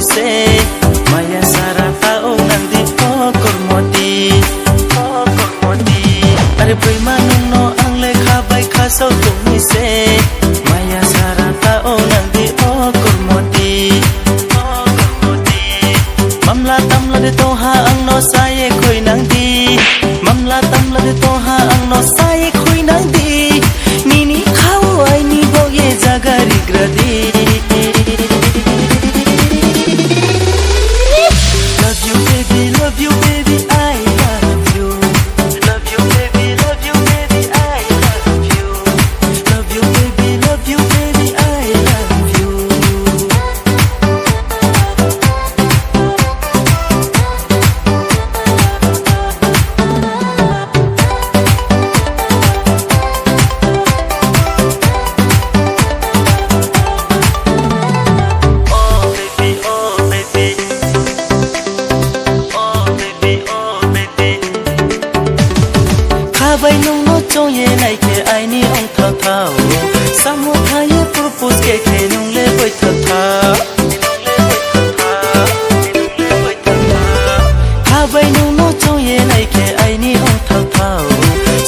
se maya sarata o nandi o kormoti are pui manung no ang lekha bai kha sau tumi se maya sarata o nandi o kormoti mamla tamla de to ha ang no saye khoi nang di mamla tamla de to ha ang no saye khoi nang di nini khau ai ni bo ye jagari gradi love you baby I love you love you baby I love you love you baby I love you bai nong no chong ye nai ke ai ni ong thao thao samu tha ye propose ke ke nong le bai thao thao ha bai nong no chong ye nai ke ai ni ong thao thao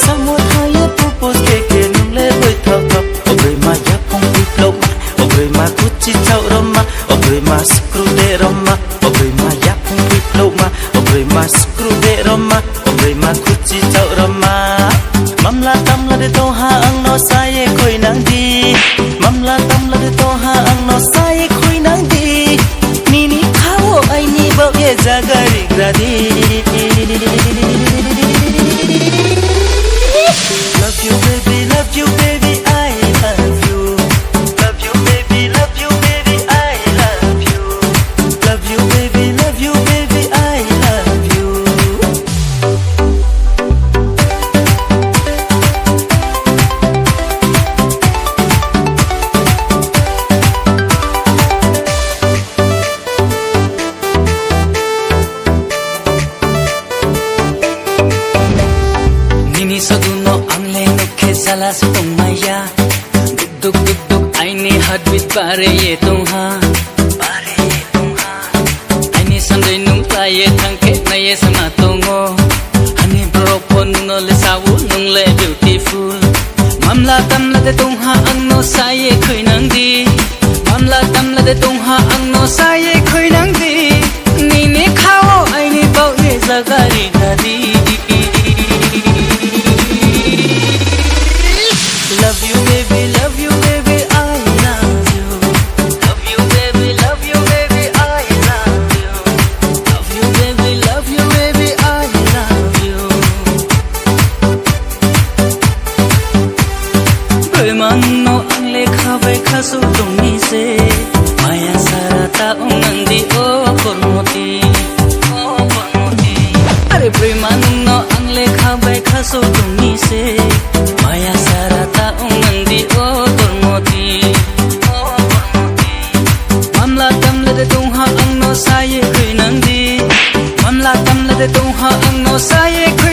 samu tha ye propose ke ke nong le bai thao thao obre ma ya pong pi plom obre ma kuchi chau roma obre ma screw de roma obre ma ya pong pi plom obre ma screw de roma obre ma kuchi chau roma mamla tamla de to ha ang no saye khoi nang di mamla tamla de to ha ang no saye khoi nang di nini khao ai ni bo ye jagari gradi love you baby I love you love you baby I love you love you baby I love you Saduno ang lenok ke salas tong maya duk duk ai ni heartbeat bare ye tong ha ai ni sandai nung ta ye thang ke na ye sama tongo ani propon no le sawu nung le beautiful mamla tamla de tong ha ang no sa ye khoi nang di mamla tamla de tong ha ang no sa ye khoi nang di ni ni khao ai ni bau ye zagari gadi love you baby I love you love you baby I love you love you baby I love you bai man no ang lekha bai kha su tung ni se maya sarata ong nandi o kormoti are bai man no ang lekha bai kha su tung ni se maya sarata ong nandi o kormoti mamla tamla de tung ha ang no saye khoi nang di mamla tamla de tung ha ang no saye khoi